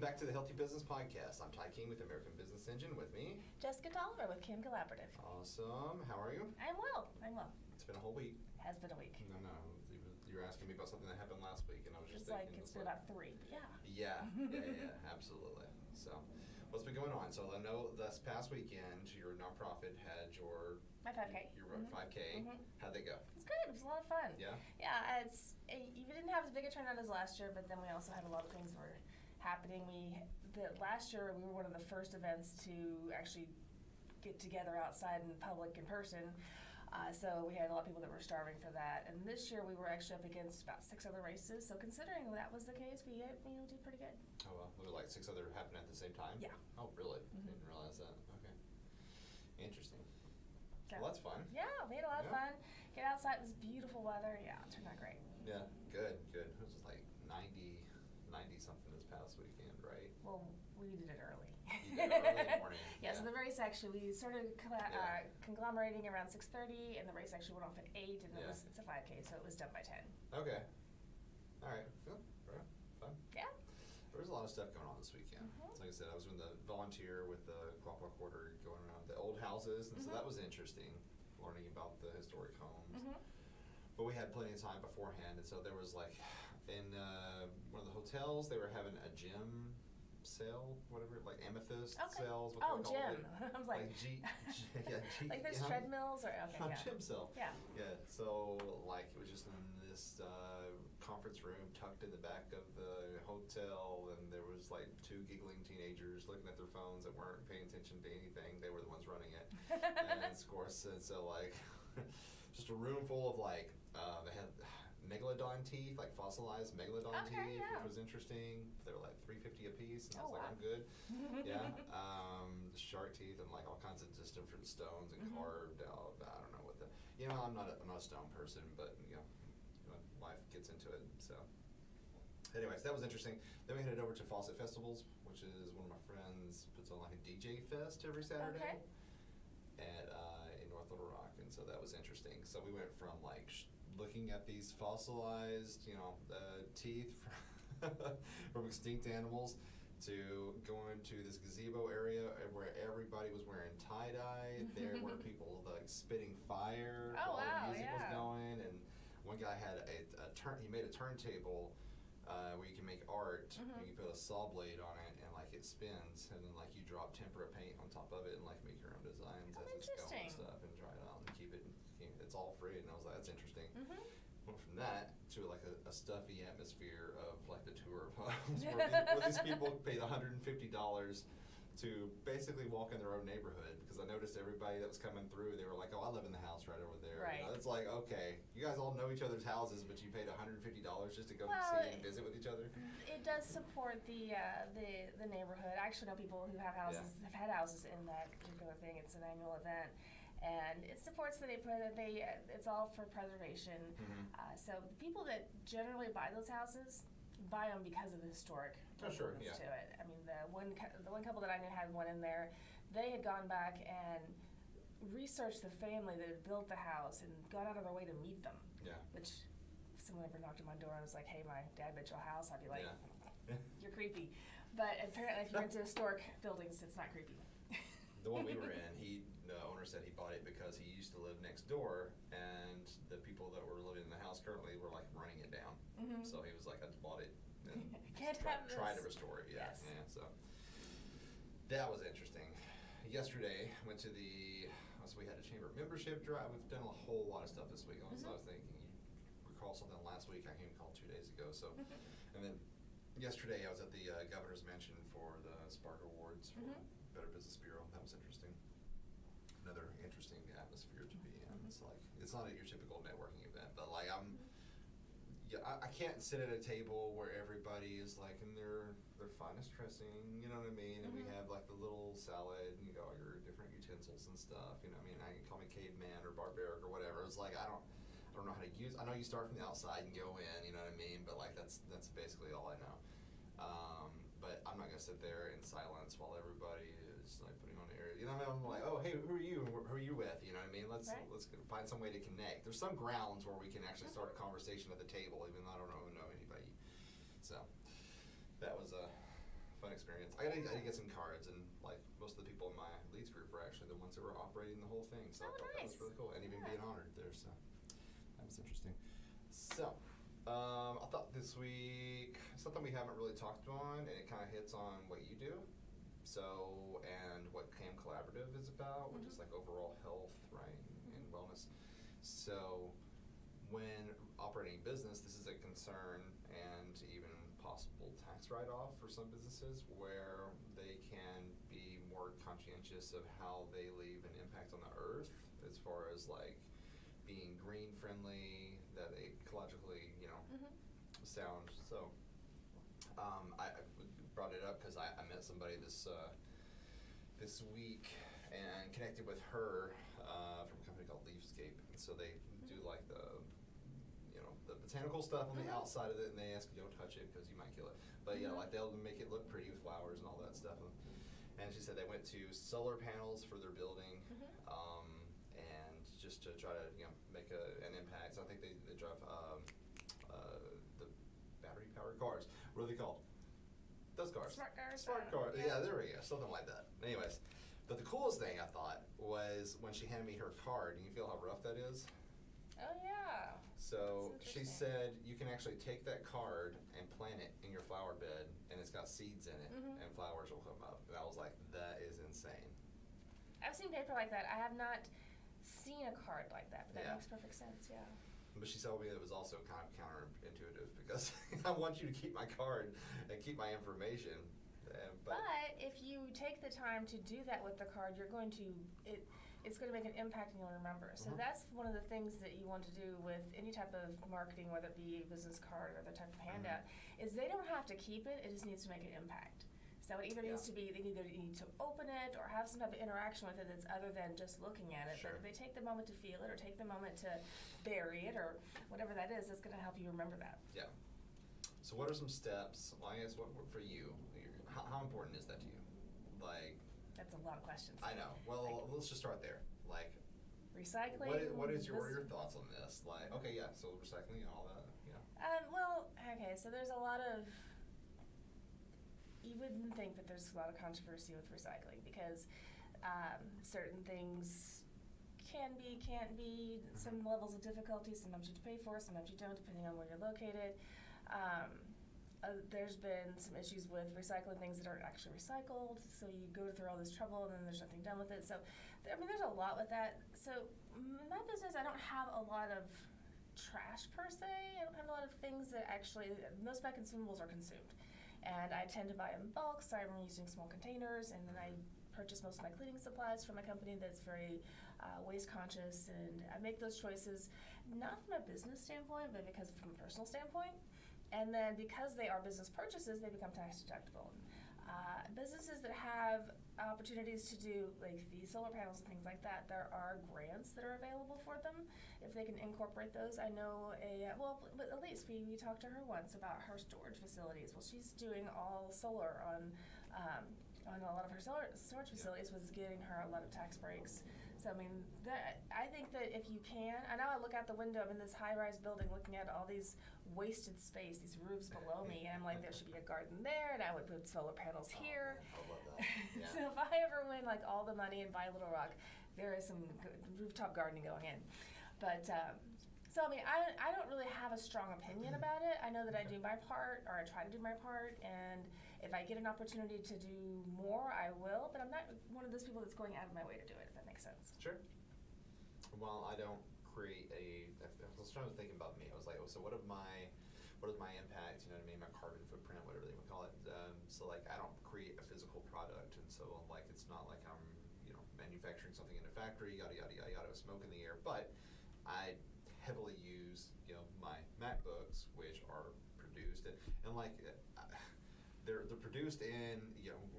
back to the Healthy Business Podcast. I'm Ty King with American Business Engine. With me, Jessica Tolliver with Kim Collaborative. Awesome. How are you? I'm well. It's been a whole week. Has been a week. No. You were asking me about something that happened last week, and I was just It's thinking. like it's been about 3. Yeah. Yeah, absolutely. So, what's been going on? So, I know this past weekend, your nonprofit had my 5K. Your 5K. How'd they go? It's good. It was a lot of fun. Yeah? Yeah, we didn't have as big a turnout as last year, but then we also had a lot of things that were happening. Last year, we were one of the first events to actually get together outside in public in person. So we had a lot of people that were starving for that. And this year we were actually up against about 6 other races. So considering that was the case, we did pretty good. Oh, well. There were like 6 other happening at the same time? Yeah. Oh, really? Didn't realize that. Okay. Interesting. So, well, that's fun. Yeah, we had a lot of fun. Get outside. It was beautiful weather. Yeah, it turned out great. Yeah, good. It was like 90 something this past weekend, right? Well, we did it early. You did it early in the morning. Yeah, so the race actually, we started conglomerating around 6:30, and the race actually went off at 8, and it's a 5K, so it was done by 10. Okay. All right. Cool. All right. Fun. Yeah. There was a lot of stuff going on this weekend. So like I said, I was doing the volunteer with the Quapaw Quarter, going around the old houses, and so that was interesting, learning about the historic homes. But we had plenty of time beforehand, and so there was like, in one of the hotels, they were having a gym sale, whatever, like amethyst sales. What gym. I was like like there's treadmills or gym sale. Yeah. Yeah. So like it was just in this conference room tucked in the back of the hotel, and there was like 2 giggling teenagers looking at their phones that weren't paying attention to anything. They were the ones running it, and of course, and so like just a room full of like they had megalodon teeth, like fossilized megalodon teeth, which was interesting. They were like $3.50 a piece, and I was like, I'm good. Shark teeth and like all kinds of just different stones and carved out. I don't know what I'm not a stone person, but life gets into it. So, anyways, that was interesting. Then we headed over to Fawcett Festivals, which is one of my friends puts on like a DJ fest every Saturday. Okay. In North Little Rock, and so that was interesting. So we went from like looking at these fossilized, teeth from extinct animals to going to this gazebo area where everybody was wearing tie-dye. There were people like spitting fire while the music was going, and one guy had he made a turntable where you can make art. You can put a saw blade on it, and like it spins, and then like you drop tempera paint on top of it, and like make your own designs as it's going and stuff, and try it out and keep it. It's all free, and I was like, that's interesting. Went from that to like a stuffy atmosphere of like the tour of homes where these people paid $150 to basically walk in their own neighborhood, because I noticed everybody that was coming through, they were like, I live in the house right over there. Right. It's like, okay, you guys all know each other's houses, but you paid $150 just to go see and visit with each other. It does support the neighborhood. I actually know people who have had houses in that particular thing. It's an annual event. And it supports the neighborhood. It's all for preservation. So the people that generally buy those houses buy them because of the historic elements to it. I mean, the one couple that I knew had one in there. They had gone back and researched the family that had built the house and gone out of their way to meet them. Yeah. Which, if someone ever knocked on my door and was like, "Hey, my dad built your house," I'd be like, "You're creepy." But apparently, if you're into historic buildings, it's not creepy. The one we were in, the owner said he bought it because he used to live next door, and the people that were living in the house currently were like running it down. So he was like, I just bought it and try to restore it. Yeah, so that was interesting. Yesterday, went to so we had a chamber membership drive. We've done a whole lot of stuff this week. So I was thinking, you recall something last week, I came call 2 days ago. So, and then yesterday I was at the Governor's Mansion for the Spark Awards for Better Business Bureau. That was interesting. Another interesting atmosphere to be in. It's like, it's not your typical networking event, but like I can't sit at a table where everybody is like in their finest dressing, you know what I mean? And we have like the little salad and all your different utensils and stuff, you know what I mean? I can call me caveman or barbaric or whatever. It's like, I don't know how to use. I know you start from the outside and go in, you know what I mean? But like that's basically all I know. But I'm not gonna sit there in silence while everybody is like putting on the air. You know what I mean? I'm like, oh hey, who are you? Who are you with? You know what I mean? Let's find some way to connect. There's some grounds where we can actually start a conversation at the table, even though I don't know anybody. So that was fun experience. I gotta get some cards, and like most of the people in my leads group were actually the ones that were operating the whole thing. So I thought that was really cool, and even being honored there. So that was interesting. So I thought this week something we haven't really talked on, and it kind of hits on what you do. So and what CAM Collaborative is about, which is like overall health, right, and wellness. So when operating a business, this is a concern and even possible tax write-off for some businesses where they can be more conscientious of how they leave an impact on the earth as far as like being green friendly, that ecologically, sound. So I brought it up because I met somebody this week and connected with her from a company called Leafscape, and so they do like the botanical stuff on the outside of it, and they ask you don't touch it because you might kill it. But like they'll make it look pretty with flowers and all that stuff. And she said they went to solar panels for their building, and just to try to make an impact. So I think they drive the battery powered cars. What are they called? Those cars. Smart cars. Smart cars. Yeah, there we go. Something like that. Anyways, but the coolest thing I thought was when she handed me her card. And you feel how rough that is? Oh yeah. So she said you can actually take that card and plant it in your flower bed, and it's got seeds in it, and flowers will come up. And I was like, that is insane. I've seen paper like that. I have not seen a card like that, but that Yeah. makes perfect sense. Yeah. But she told me it was also kind of counterintuitive because I want you to keep my card and keep my information. But if you take the time to do that with the card, you're going to it's going to make an impact and you'll remember. So that's one of the things that you want to do with any type of marketing, whether it be a business card or other type of handout, is they don't have to keep it. It just needs to make an impact. So it either needs to be, they either need to open it or have some type of interaction with it that's other than just looking at it. Sure. But if they take the moment to feel it or take the moment to bury it or whatever that is, it's going to help you remember that. Yeah. So what are some steps, well, I guess, what for you, how important is that to you? Like, that's a lot of questions. I know. Well, let's just start there. Like, recycling. What is your thoughts on this? Like, okay, yeah, so recycling and all that, Well, okay, so there's a lot of, you wouldn't think that there's a lot of controversy with recycling because certain things can be, can't be, some levels of difficulty, sometimes you have to pay for it, sometimes you don't, depending on where you're located. There's been some issues with recycling things that aren't actually recycled, so you go through all this trouble and then there's nothing done with it. So, I mean, there's a lot with that. So, in my business, I don't have a lot of trash per se. I don't have a lot of things that actually, most of my consumables are consumed. And I tend to buy in bulk, so I'm using small containers, and then I purchase most of my cleaning supplies from a company that's very waste conscious, and I make those choices not from a business standpoint, but because from a personal standpoint. And then because they are business purchases, they become tax deductible. Businesses that have opportunities to do like the solar panels and things like that, there are grants that are available for them if they can incorporate those. I know but at least we talked to her once about her storage facilities. Well, she's doing all solar on a lot of her storage facilities, was getting her a lot of tax breaks. So I mean, I think that if you can, I know I look out the window, I'm in this high-rise building looking at all these wasted space, these roofs below me, and I'm like, there should be a garden there, and I would put solar panels here. I love that. Yeah. So if I ever win like all the money and buy Little Rock, there is some good rooftop gardening going in. But so I mean, I don't really have a strong opinion about it. I know that I do my part, or I try to do my part, and if I get an opportunity to do more, I will. But I'm not one of those people that's going out of my way to do it, if that makes sense. Sure. Well, I don't create I was trying to think about me. I was like, oh, so what is my impact? You know what I mean? My carbon footprint, whatever they would call it. So like, I don't create a physical product, and so like, it's not like I'm manufacturing something in a factory, yada yada yada yada, smoke in the air. But I heavily use my MacBooks, which are produced and like. They're produced in,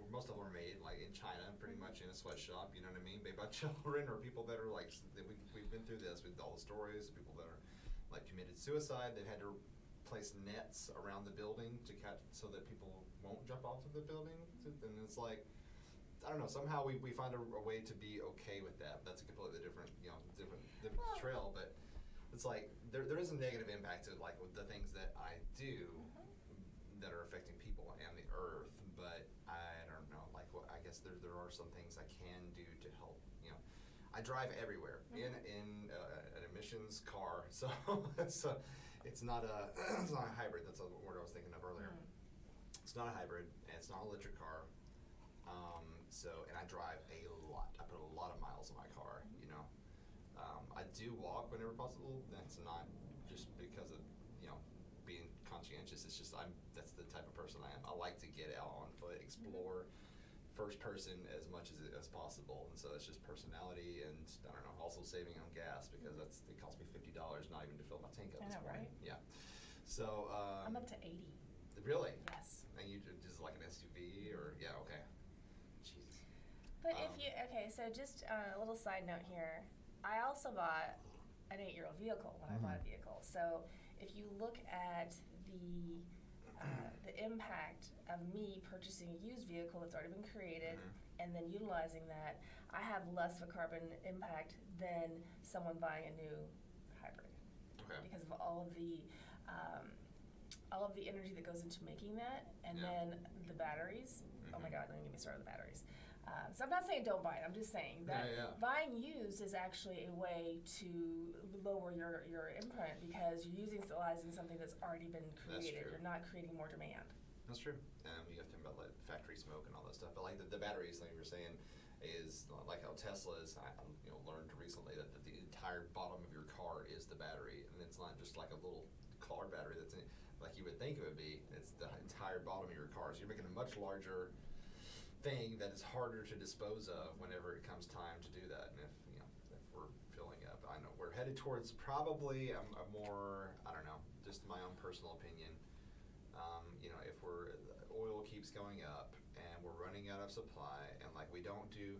most of them are made like in China, pretty much in a sweatshop, you know what I mean, made by children or people that are like, we've been through this with all the stories, people that are like committed suicide, that had to place nets around the building to catch, so that people won't jump off of the building, and it's like, I don't know, somehow we find a way to be okay with that. That's a completely different, different trail, but it's like, there is a negative impact to like the things that I do that are affecting people and the earth, but guess there are some things I can do to help. I drive everywhere in an emissions car, so it's not a hybrid. That's a word I was thinking of earlier. It's not a hybrid, and it's not an electric car. And I drive a lot. I put a lot of miles on my car. I do walk whenever possible. That's not just because of being conscientious. It's just that's the type of person I am. I like to get out on foot, explore. First person as much as possible, and so it's just personality, and I don't know, also saving on gas because it cost me $50 not even to fill my tank up this morning. Right? Yeah. So I'm up to 80. Really? Yes. And you just like an SUV or okay. Jesus. But so just a little side note here. I also bought an 8-year-old vehicle when I bought a vehicle. So if you look at the impact of me purchasing a used vehicle that's already been created and then utilizing that, I have less of a carbon impact than someone buying a new hybrid. Okay. Because of all of the energy that goes into making that, and then the batteries. Oh my God, don't even get me started on the batteries. So I'm not saying don't buy it. I'm just saying that buying used is actually a way to lower your imprint because you're utilizing something that's already been created. You're not creating more demand. That's true. You have to think about like factory smoke and all that stuff. But like the batteries, like you were saying, is like how Tesla is. I learned recently that the entire bottom of your car is the battery, and it's not just like a little car battery that's like you would think it would be. It's the entire bottom of your car. So you're making a much larger thing that is harder to dispose of whenever it comes time to do that. And if we're filling up, I know we're headed towards probably a more, I don't know, just my own personal opinion. If oil keeps going up and we're running out of supply, and like we don't do,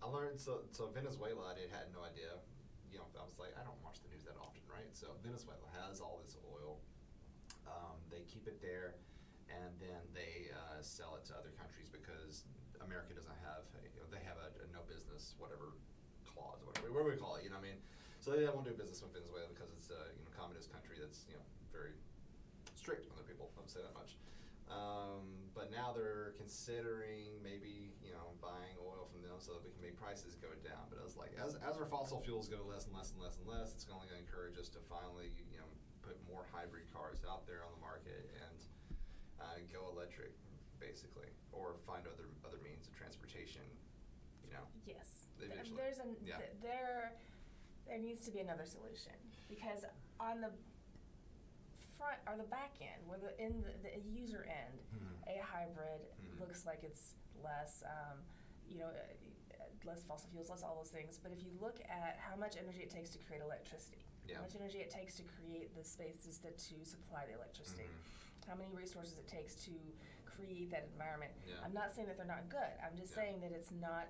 I learned so Venezuela, I had no idea. I was like, I don't watch the news that often, right? So Venezuela has all this oil. They keep it there, and then they sell it to other countries because America doesn't have, they have a no business, whatever clause, whatever we call it, you know what I mean? So they won't do business with Venezuela because it's a communist country that's very strict on their people. I would say that much. But now they're considering maybe buying oil from them so that we can make prices go down. But I was like, as our fossil fuels go less and less and less and less, it's only going to encourage us to finally put more hybrid cars out there on the market and go electric, basically, or find other means of transportation. Yes. Eventually. There needs to be another solution because on the front or the back end, where the user end, a hybrid looks like it's less, less fossil fuels, less all those things. But if you look at how much energy it takes to create electricity, how much energy it takes to create the spaces to supply the electricity, how many resources it takes to create that environment. I'm not saying that they're not good. I'm just saying that it's not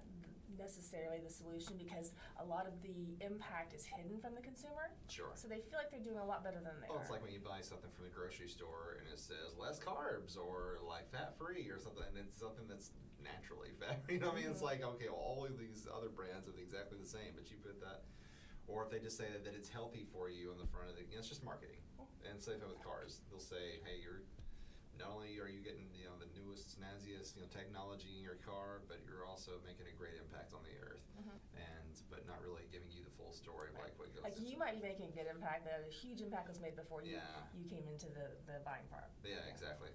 necessarily the solution because a lot of the impact is hidden from the consumer. Sure. So they feel like they're doing a lot better than they are. It's like when you buy something from the grocery store and it says less carbs or like fat-free or something, and it's something that's naturally fat. It's like, okay, well, all of these other brands are exactly the same, but you put that, or if they just say that it's healthy for you on the front of the, it's just marketing. And same thing with cars. They'll say, hey, not only are you getting the newest, snazziest technology in your car, but you're also making a great impact on the earth, but not really giving you the full story of like what goes. Like you might be making a good impact, but a huge impact was made before you came into the buying part. Yeah, exactly.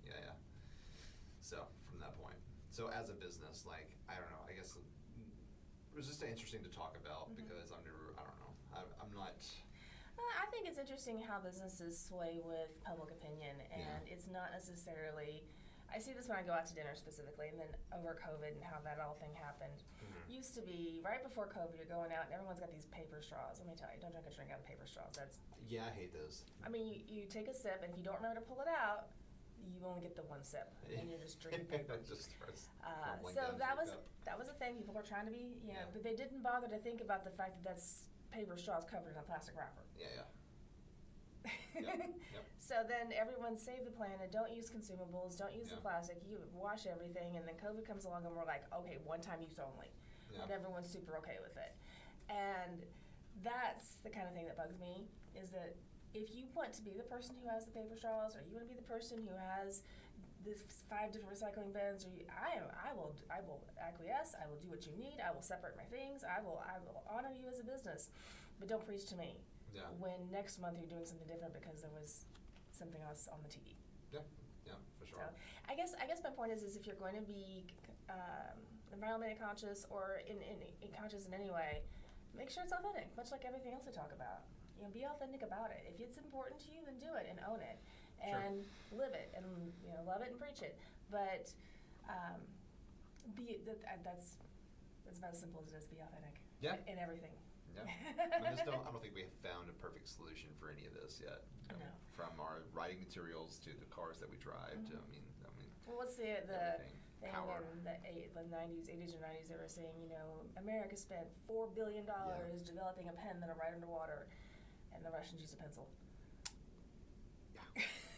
Yeah. So from that point, as a business, like I don't know, I guess it was just interesting to talk about because I don't know, I'm not. I think it's interesting how businesses sway with public opinion, and it's not necessarily. I see this when I go out to dinner specifically, and then over COVID and how that all thing happened. Used to be right before COVID, you're going out and everyone's got these paper straws. Let me tell you, don't drink a drink out of paper straws. I hate those. I mean, you take a sip, and if you don't remember to pull it out, you only get the one sip, and you're just drinking paper. It just starts so that was a thing. People were trying to be, but they didn't bother to think about the fact that that's paper straws covered in a plastic wrapper. Yeah. Yep. So then everyone save the planet, don't use consumables, don't use the plastic, you wash everything, and then COVID comes along and we're like, okay, one-time use only. And everyone's super okay with it. And that's the kind of thing that bugs me, is that if you want to be the person who has the paper straws, or you want to be the person who has this 5 different recycling bins, or I will acquiesce. I will do what you need. I will separate my things. I will honor you as a business, but don't preach to me. Yeah. When next month you're doing something different because there was something else on the TV. Yeah, for sure. So I guess my point is if you're going to be environmentally conscious or in conscious in any way, make sure it's authentic. Much like everything else we talk about, be authentic about it. If it's important to you, then do it and own it. And live it and love it and preach it, but that's about as simple as it is. Be authentic. Yeah. In everything. Yeah. I don't think we have found a perfect solution for any of this yet. No. From our writing materials to the cars that we drive to I mean. Well, what's the everything. thing Power. in the 80s or 90s? They were saying America spent $4 billion developing a pen that'll write underwater, and the Russians use a pencil. Yeah.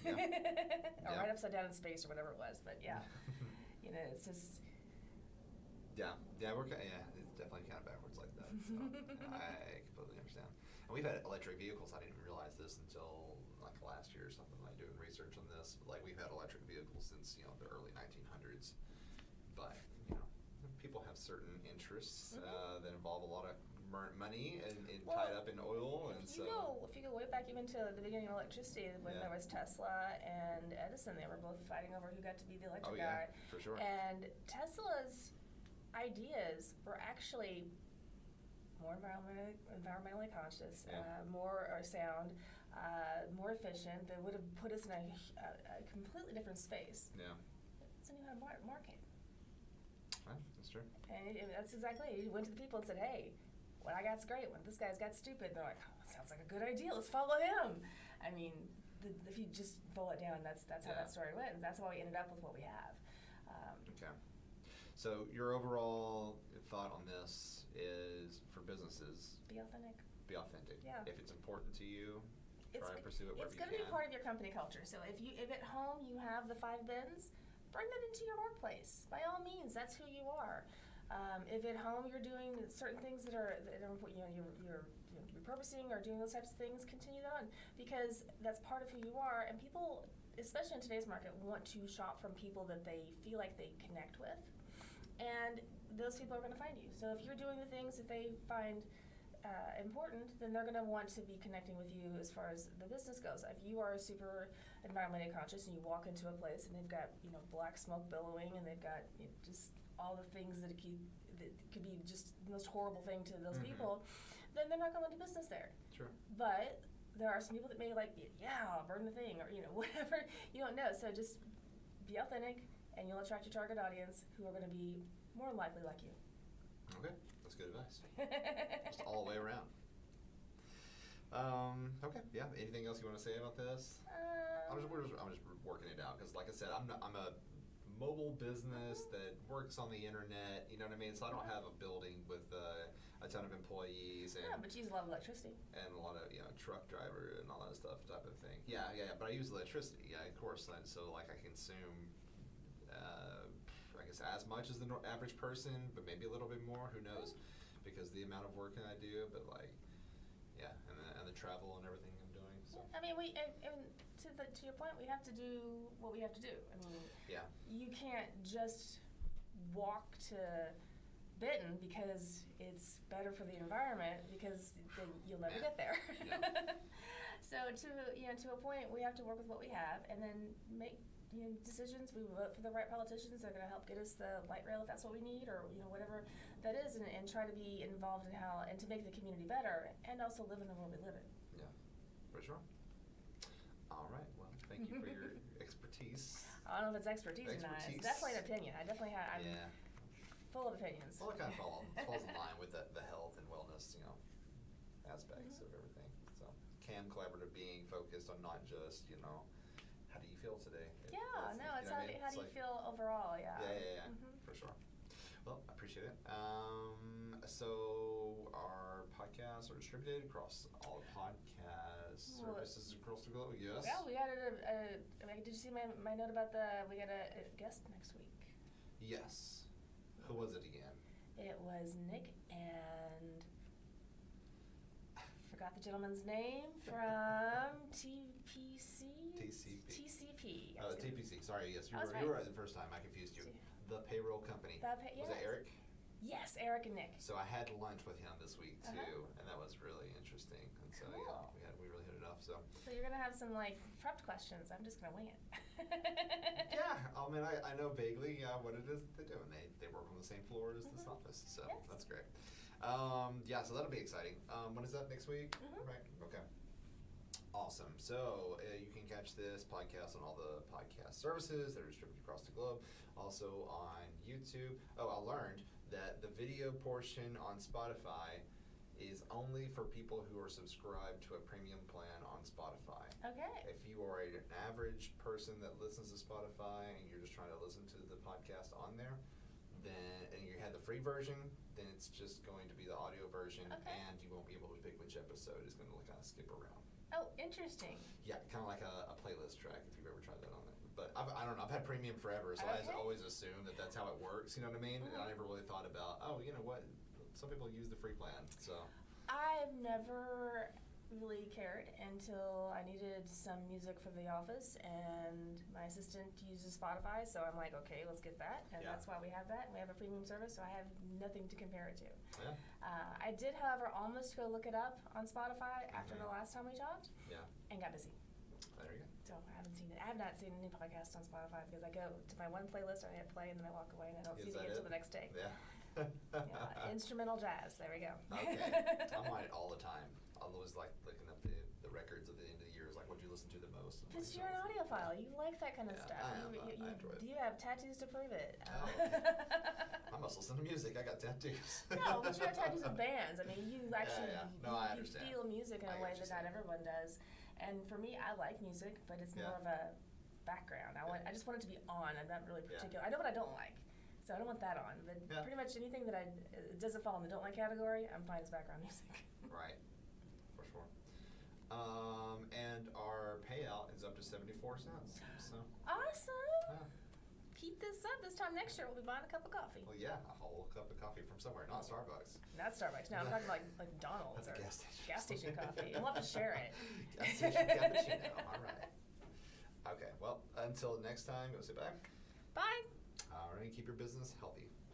Or right upside down in space or whatever it was, but it's just. Yeah, it's definitely kind of backwards like that. So I completely understand. And we've had electric vehicles. I didn't even realize this until like last year or something. Like doing research on this, but like we've had electric vehicles since the early 1900s. But people have certain interests that involve a lot of money and tied up in oil, and if you go way back even to the beginning of electricity, when there was Tesla and Edison, they were both fighting over who got to be the electric guy. For sure. And Tesla's ideas were actually more environmentally conscious, more sound, more efficient. They would have put us in a completely different space. Yeah. It's a new market. Right, that's true. And that's exactly it. He went to the people and said, hey, what I got's great. What this guy's got's stupid. And they're like, oh, sounds like a good idea. Let's follow him. I mean, if you just boil it down, that's how that story went. That's why we ended up with what we have. Okay. So your overall thought on this is for businesses. Be authentic. Be authentic. Yeah. If it's important to you, try and pursue it wherever you can. It's going to be part of your company culture. So if at home you have the 5 bins, bring that into your workplace. By all means, that's who you are. If at home you're doing certain things that are you're repurposing or doing those types of things, continue on, because that's part of who you are. And people, especially in today's market, want to shop from people that they feel like they connect with, and those people are going to find you. So if you're doing the things that they find important, then they're going to want to be connecting with you as far as the business goes. If you are super environmentally conscious and you walk into a place and they've got black smoke billowing and they've got just all the things that could be just the most horrible thing to those people, then they're not going to do business there. Sure. But there are some people that may I'll burn the thing, or whatever. You don't know. So just be authentic, and you'll attract your target audience, who are going to be more likely like you. Okay, that's good advice. Just all the way around. Okay, yeah. Anything else you want to say about this? I'm just working it out because, like I said, I'm a mobile business that works on the internet. You know what I mean? So I don't have a building with a ton of employees and but you use a lot of electricity and a lot of truck driver and all that stuff type of thing. Yeah. But I use electricity. Yeah, of course. So like I consume, I guess as much as the average person, but maybe a little bit more. Who knows? Because the amount of work that I do, but and the travel and everything I'm doing. So I mean, to your point, we have to do what we have to do. I mean, you can't just walk to Benton because it's better for the environment, because then you'll never get there. So to a point, we have to work with what we have, and then make decisions. We vote for the right politicians that are going to help get us the light rail if that's what we need, or whatever that is, and try to be involved in how and to make the community better, and also live in the world we live in. Yeah, for sure. All right. Well, thank you for your expertise. I don't know if it's expertise or not. It's definitely an opinion. I'm full of opinions. Well, it kind of falls in line with the health and wellness, aspects of everything. So, CAM, collaborative being, focused on not just, how do you feel today? It's how do you feel overall? Yeah. Yeah. For sure. Well, I appreciate it. So our podcasts are distributed across all podcast services across the globe. Yes. Yeah, we got did you see my note about we got a guest next week? Yes. Who was it again? It was Nick and I forgot the gentleman's name from TPC. TCP. TCP. TPC. Sorry, yes, you I was were right the first time. I confused you. The payroll company. Was it Eric? Yes, Eric and Nick. So I had lunch with him this week too, Uh-huh. and that was really interesting. And so Cool. we really hit it off. So you're gonna have some like prepped questions. I'm just gonna wing it. yeah, I mean I know vaguely what it is that they do, and they work on the same floor as this office, so Yes. that's great. Yeah, so that'll be exciting. When is that, next week? Right. Okay. Awesome. So you can catch this podcast on all the podcast services that are distributed across the globe. Also on YouTube. Oh, I learned that the video portion on Spotify is only for people who are subscribed to a premium plan on Spotify. Okay. If you are an average person that listens to Spotify and you're just trying to listen to the podcast on there, then and you had the free version, then it's just going to be the audio version, and you won't be able to pick which episode is going to kind of skip around. Oh, interesting. Yeah, kind of like a playlist track if you've ever tried that on it. But I don't know, I've had premium forever, so I always assumed that that's how it works, you know what I mean? And I never really thought about, you know what, some people use the free plan, so. I've never really cared until I needed some music for the office, and my assistant uses Spotify, so I'm like, okay, let's get that, and that's why we have that. We have a premium service, so I have nothing to compare it to. Yeah. I did, however, almost go look it up on Spotify after the last time we talked, and got busy. There you go. So I haven't seen it. I have not seen any podcasts on Spotify because I go to my one playlist, I hit play, and then I walk away, and I don't see it again until the next day. Yeah. Instrumental jazz. There we go. Okay. I'm on it all the time. I'm always like looking up the records at the end of the year. It's like, what do you listen to the most? Because you're an audiophile. You like that kind of stuff. I enjoy it. You have tattoos to prove it. Oh, okay. I must listen to music. I got tattoos. No, but you have tattoos of bands. I mean, you actually No, I you understand. feel music in a way that not saying. everyone does. And for me, I like music, but it's more of a background. I just want it to be on. I'm not really particular. I know what I don't like, so I don't want that on. But pretty much anything that it doesn't fall in the don't like category, I'm fine as background music. Right, for sure. And our payout is up to 74 cents. So Awesome. Keep this up. This time next year, we'll be buying a cup of coffee. Well, yeah, a whole cup of coffee from somewhere, not Starbucks. Not Starbucks. No, I'm talking like McDonald's That's or a gas station. gas station coffee. We'll have to share it. Gas station cappuccino. All right. Okay. Well, until next time, go sit back. Bye. All right. Keep your business healthy.